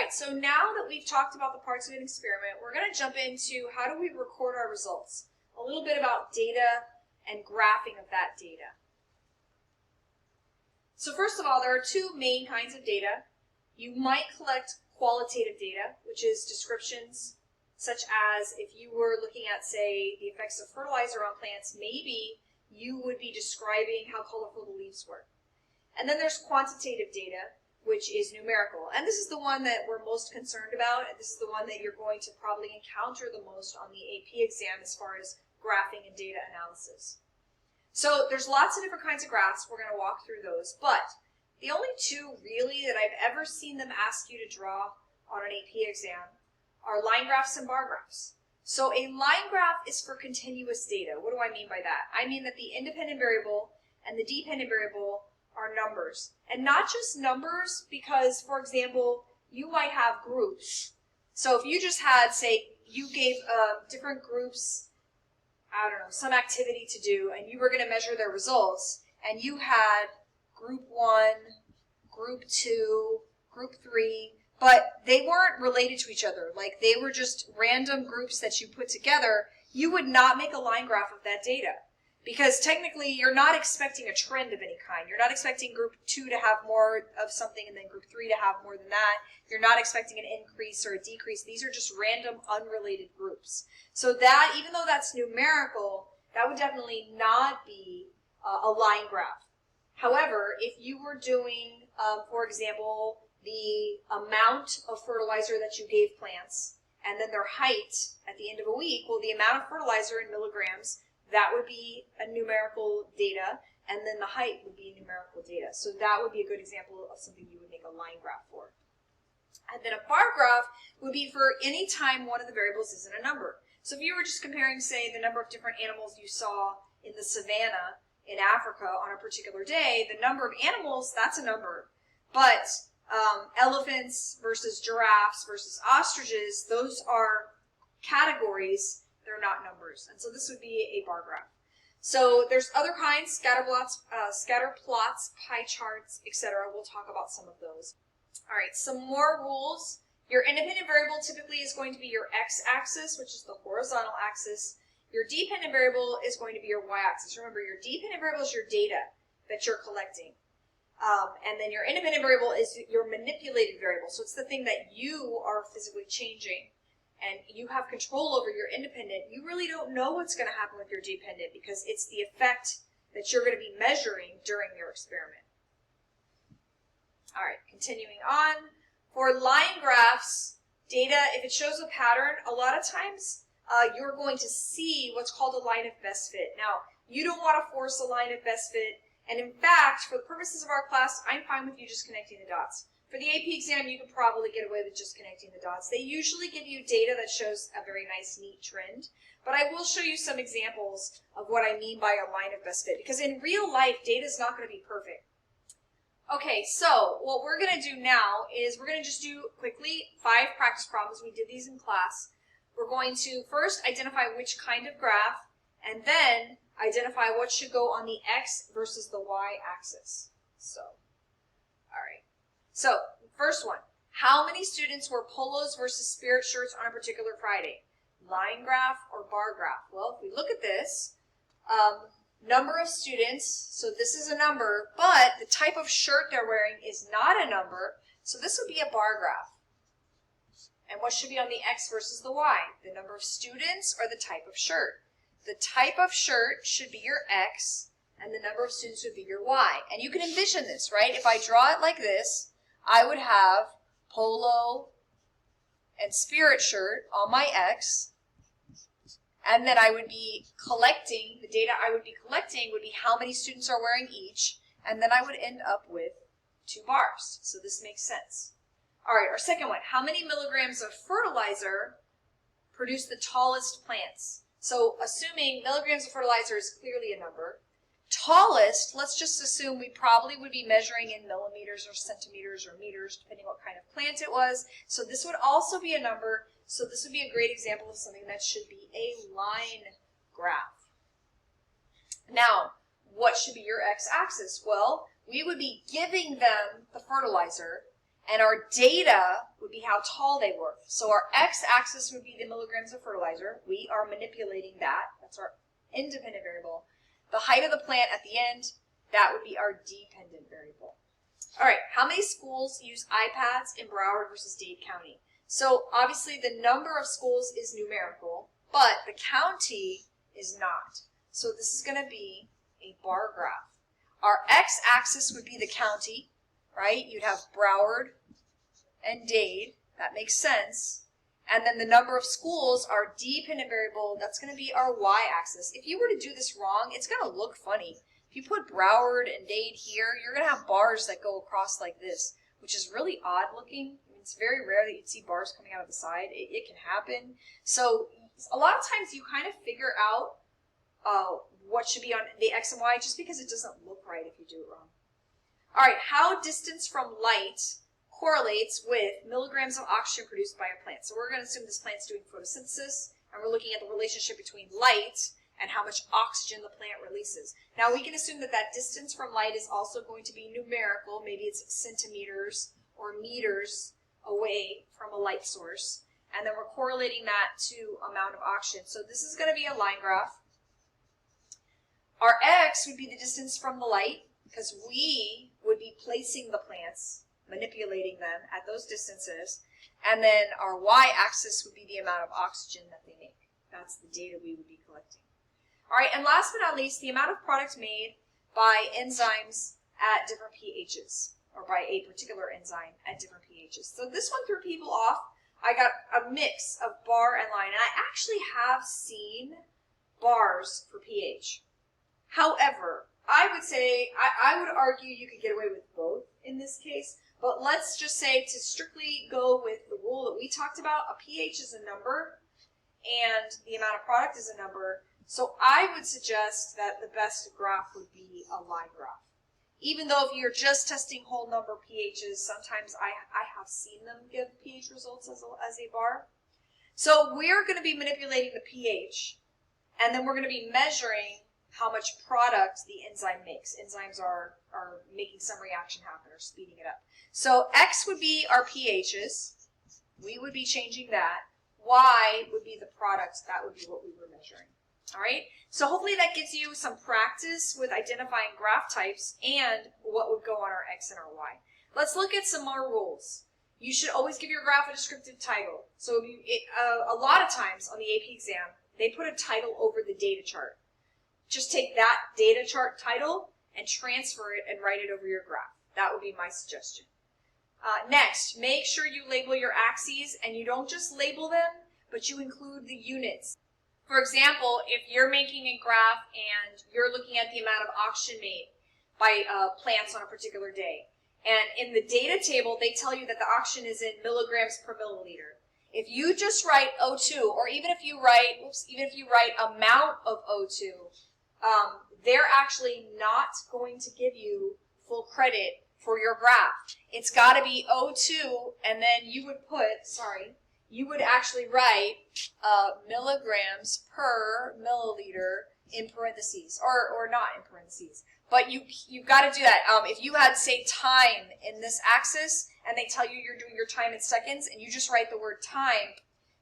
right, so now that we've talked about the parts of an experiment, we're going to jump into how do we record our results. A little bit about data and graphing of that data. So first of all, there are two main kinds of data. You might collect qualitative data, which is descriptions, such as if you were looking at, say, the effects of fertilizer on plants, maybe you would be describing how colorful the leaves were. And then there's quantitative data, which is numerical. And this is the one that we're most concerned about, and this is the one that you're going to probably encounter the most on the AP exam as far as graphing and data analysis. So there's lots of different kinds of graphs. We're going to walk through those, but the only two really that I've ever seen them ask you to draw on an AP exam are line graphs and bar graphs. So a line graph is for continuous data. What do I mean by that? I mean that the independent variable and the dependent variable are numbers. And not just numbers because, for example, you might have groups. So if you just had, say, you gave different groups, I don't know, some activity to do, and you were going to measure their results, and you had group 1, group 2, group 3, but they weren't related to each other. Like they were just random groups that you put together, you would not make a line graph of that data. Because technically, you're not expecting a trend of any kind. You're not expecting group 2 to have more of something and then group 3 to have more than that. You're not expecting an increase or a decrease. These are just random, unrelated groups. So that, even though that's numerical, that would definitely not be a line graph. However, if you were doing, for example, the amount of fertilizer that you gave plants and then their height at the end of a week, well, the amount of fertilizer in milligrams, that would be a numerical data, and then the height would be numerical data. So that would be a good example of something you would make a line graph for. And then a bar graph would be for any time one of the variables isn't a number. So if you were just comparing, say, the number of different animals you saw in the savannah in Africa on a particular day, the number of animals, that's a number. But elephants versus giraffes versus ostriches, those are categories. They're not numbers. And so this would be a bar graph. So there's other kinds, scatter plots, pie charts, etc. We'll talk about some of those. All right, some more rules. Your independent variable typically is going to be your x-axis, which is the horizontal axis. Your dependent variable is going to be your y-axis. Remember, your dependent variable is your data that you're collecting. And then your independent variable is your manipulated variable. So it's the thing that you are physically changing. And you have control over your independent. You really don't know what's going to happen with your dependent because it's the effect that you're going to be measuring during your experiment. All right, continuing on. For line graphs, data, if it shows a pattern, a lot of times you're going to see what's called a line of best fit. Now, you don't want to force a line of best fit. And in fact, for the purposes of our class, I'm fine with you just connecting the dots. For the AP exam, you could probably get away with just connecting the dots. They usually give you data that shows a very nice, neat trend. But I will show you some examples of what I mean by a line of best fit. Because in real life, data is not going to be perfect. Okay, so what we're going to do now is we're going to just do quickly 5 practice problems. We did these in class. We're going to first identify which kind of graph, and then identify what should go on the x versus the y axis. So, all right. So, first one, how many students wore polos versus spirit shirts on a particular Friday? Line graph or bar graph? Well, if we look at this, number of students, so this is a number, but the type of shirt they're wearing is not a number, so this would be a bar graph. And what should be on the x versus the y? The number of students or the type of shirt? The type of shirt should be your x, and the number of students would be your y. And you can envision this, right? If I draw it like this, I would have polo and spirit shirt on my x, and then I would be collecting, the data I would be collecting would be how many students are wearing each, and then I would end up with 2 bars. So this makes sense. All right, our second one, how many milligrams of fertilizer produce the tallest plants? So assuming milligrams of fertilizer is clearly a number, tallest, let's just assume we probably would be measuring in millimeters or centimeters or meters, depending what kind of plant it was. So this would also be a number. So this would be a great example of something that should be a line graph. Now, what should be your x-axis? Well, we would be giving them the fertilizer, And our data would be how tall they were. So our x-axis would be the milligrams of fertilizer. We are manipulating that. That's our independent variable. The height of the plant at the end, that would be our dependent variable. All right, how many schools use iPads in Broward versus Dade County? So obviously the number of schools is numerical, but the county is not. So this is going to be a bar graph. Our x-axis would be the county, right? You'd have Broward and Dade. That makes sense. And then the number of schools, our dependent variable, that's going to be our y-axis. If you were to do this wrong, it's going to look funny. If you put Broward and Dade here, you're going to have bars that go across like this, which is really odd looking. I mean, it's very rare that you'd see bars coming out of the side. It can happen. So a lot of times you kind of figure out what should be on the x and y just because it doesn't look right if you do it wrong. All right, how distance from light correlates with milligrams of oxygen produced by a plant. So we're going to assume this plant's doing photosynthesis, and we're looking at the relationship between light and how much oxygen the plant releases. Now we can assume that that distance from light is also going to be numerical. Maybe it's centimeters or meters away from a light source. And then we're correlating that to amount of oxygen. So this is going to be a line graph. Our x would be the distance from the light, because we would be placing the plants, manipulating them at those distances. And then our y-axis would be the amount of oxygen that they make. That's the data we would be collecting. All right, and last but not least, the amount of product made by enzymes at different pHs, or by a particular enzyme at different pHs. So this one threw people off. I got a mix of bar and line, and I actually have seen bars for pH. However, I would say, I would argue you could get away with both in this case, but let's just say to strictly go with the rule that we talked about, a pH is a number, and the amount of product is a number. So I would suggest that the best graph would be a line graph. Even though if you're just testing whole number pHs, sometimes I have seen them give pH results as a bar. So we're going to be manipulating the pH, and then we're going to be measuring how much product the enzyme makes. Enzymes are making some reaction happen or speeding it up. So X would be our pHs. We would be changing that. Y would be the product. That would be what we were measuring. All right? So hopefully that gives you some practice with identifying graph types and what would go on our X and our Y. Let's look at some more rules. You should always give your graph a descriptive title. So a lot of times on the AP exam, they put a title over the data chart. Just take that data chart title and transfer it and write it over your graph. That would be my suggestion. Next, make sure you label your axes, and you don't just label them, but you include the units. For example, if you're making a graph and you're looking at the amount of oxygen made by plants on a particular day, and in the data table, they tell you that the oxygen is in milligrams per milliliter. If you just write O2, or even if you write amount of O2, they're actually not going to give you full credit for your graph. It's got to be O2, and then you would actually write milligrams per milliliter in parentheses, or not in parentheses. But you've got to do that. If you had, say, time in this axis, and they tell you you're doing your time in seconds, and you just write the word time,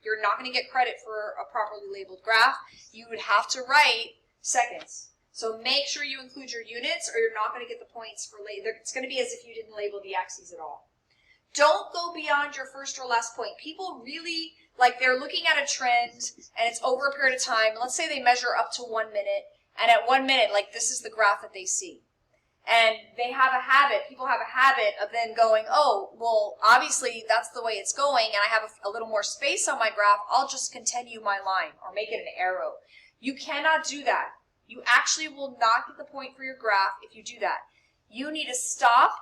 you're not going to get credit for a properly labeled graph. You would have to write seconds. So make sure you include your units, or you're not going to get the points for label. It's going to be as if you didn't label the axes at all. Don't go beyond your first or last point. People really, they're looking at a trend, and it's over a period of time. Let's say they measure up to 1 minute, and at 1 minute, this is the graph that they see. And they have a habit, people have a habit of then going, oh, well, obviously that's the way it's going, and I have a little more space on my graph, I'll just continue my line, or make it an arrow. You cannot do that. You actually will not get the point for your graph if you do that. You need to stop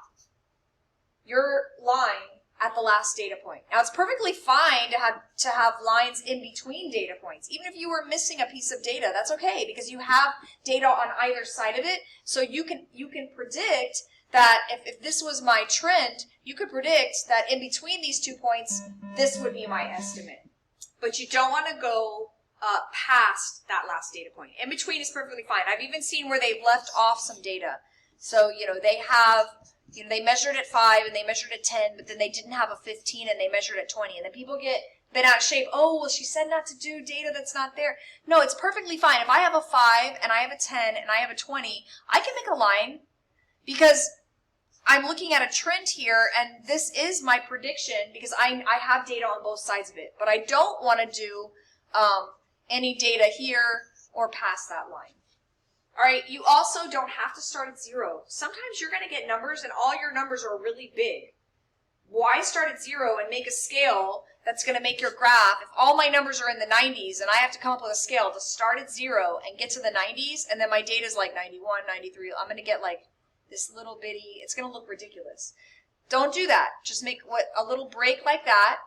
your line at the last data point. Now, it's perfectly fine to have lines in between data points. Even if you were missing a piece of data, that's okay, because you have data on either side of it. So you can predict that if this was my trend, you could predict that in between these 2 points, this would be my estimate. But you don't want to go past that last data point. In between is perfectly fine. I've even seen where they've left off some data. So, they have, You know, they measured at 5 and they measured at 10, but then they didn't have a 15 and they measured at 20. And then people get bent out of shape. Oh, well, she said not to do data that's not there. No, it's perfectly fine. If I have a 5 and I have a 10 and I have a 20, I can make a line because I'm looking at a trend here, and this is my prediction because I have data on both sides of it. But I don't want to do any data here or past that line. All right, you also don't have to start at 0. Sometimes you're going to get numbers and all your numbers are really big. Why start at 0 and make a scale that's going to make your graph, if all my numbers are in the 90s and I have to come up with a scale to start at 0 and get to the 90s, and then my data is like 91, 93, I'm going to get like this little bitty, it's going to look ridiculous. Don't do that. Just make a little break like that,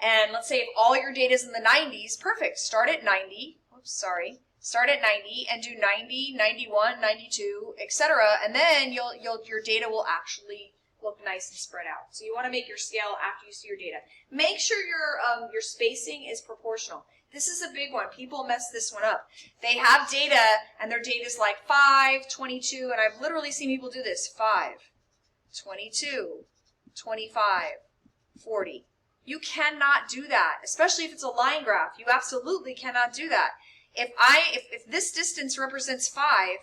and let's say if all your data is in the 90s, perfect. Start at 90. Oops, sorry. Start at 90 and do 90, 91, 92, etc. And then your data will actually look nice and spread out. So you want to make your scale after you see your data. Make sure your spacing is proportional. This is a big one. People mess this one up. They have data and their data is like 5, 22, and I've literally seen people do this. 5, 22, 25, 40. You cannot do that, especially if it's a line graph. You absolutely cannot do that. If this distance represents 5,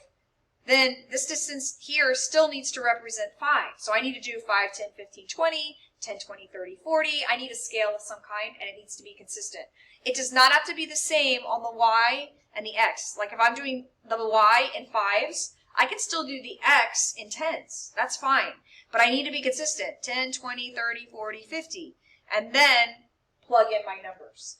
then this distance here still needs to represent 5. So I need to do 5, 10, 15, 20, 10, 20, 30, 40. I need a scale of some kind, and it needs to be consistent. It does not have to be the same on the Y and the X. Like if I'm doing the Y in 5s, I can still do the X in 10s. That's fine. But I need to be consistent. 10, 20, 30, 40, 50. And then plug in my numbers.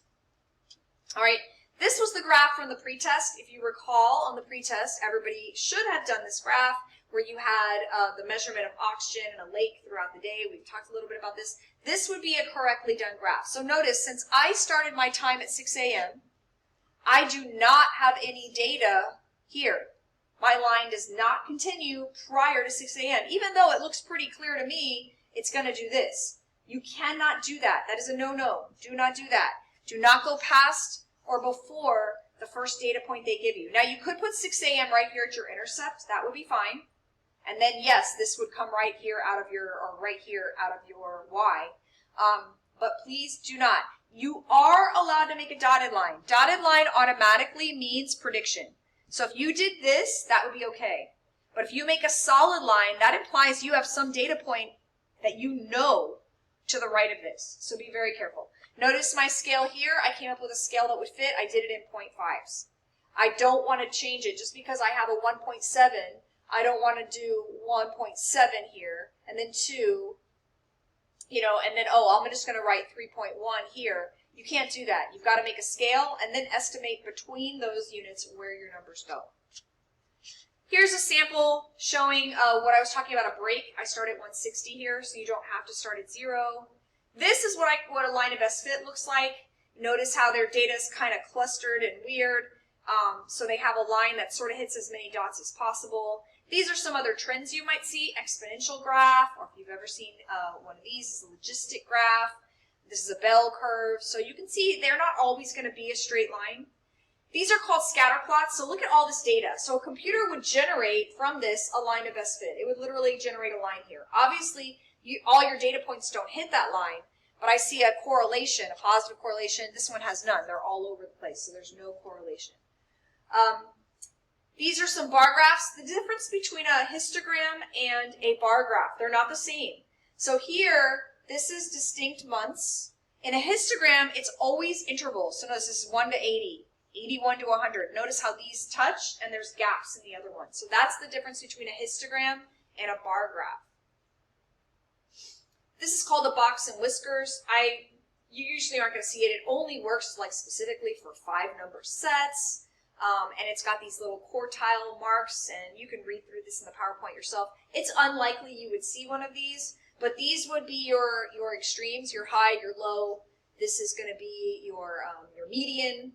All right. This was the graph from the pretest. If you recall, on the pretest, everybody should have done this graph where you had the measurement of oxygen in a lake throughout the day. We've talked a little bit about this. This would be a correctly done graph. So notice, since I started my time at 6 a.m., I do not have any data here. My line does not continue prior to 6 a.m. Even though it looks pretty clear to me, it's going to do this. You cannot do that. That is a no-no. Do not do that. Do not go past or before the first data point they give you. Now, you could put 6 a.m. right here at your intercept. That would be fine. And then, yes, this would come right here out of your, or right here out of your Y. But please do not. You are allowed to make a dotted line. Dotted line automatically means prediction. So if you did this, that would be okay. But if you make a solid line, that implies you have some data point that you know to the right of this. So be very careful. Notice my scale here. I came up with a scale that would fit. I did it in 0.5s. I don't want to change it just because I have a 1.7. I don't want to do 1.7 here and then 2, and then, I'm just going to write 3.1 here. You can't do that. You've got to make a scale and then estimate between those units where your numbers go. Here's a sample showing what I was talking about, a break. I start at 160 here, so you don't have to start at 0. This is what a line of best fit looks like. Notice how their data is kind of clustered and weird. So they have a line that sort of hits as many dots as possible. These are some other trends you might see. Exponential graph, or if you've ever seen one of these, is a logistic graph. This is a bell curve. So you can see they're not always going to be a straight line. These are called scatter plots. So look at all this data. So a computer would generate from this a line of best fit. It would literally generate a line here. Obviously, all your data points don't hit that line, but I see a correlation, a positive correlation. This one has none. They're all over the place, so there's no correlation. These are some bar graphs. The difference between a histogram and a bar graph, they're not the same. So here, this is distinct months. In a histogram, it's always intervals. So notice this is 1 to 80, 81 to 100. Notice how these touch, and there's gaps in the other one. So that's the difference between a histogram and a bar graph. This is called a box and whiskers. You usually aren't going to see it. It only works like specifically for 5 number sets. And it's got these little quartile marks, and you can read through this in the PowerPoint yourself. It's unlikely you would see one of these, but these would be your extremes, your high, your low. This is going to be your median.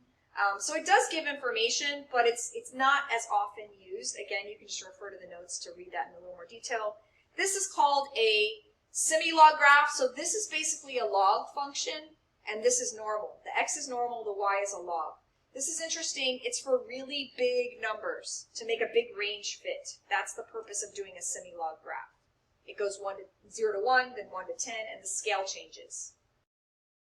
So it does give information, but it's not as often used. Again, you can just refer to the notes to read that in a little more detail. This is called a semi-log graph. So this is basically a log function, and this is normal. The x is normal, the y is a log. This is interesting. It's for really big numbers to make a big range fit. That's the purpose of doing a semi-log graph. It goes 0 to 1, then 1 to 10, and the scale changes.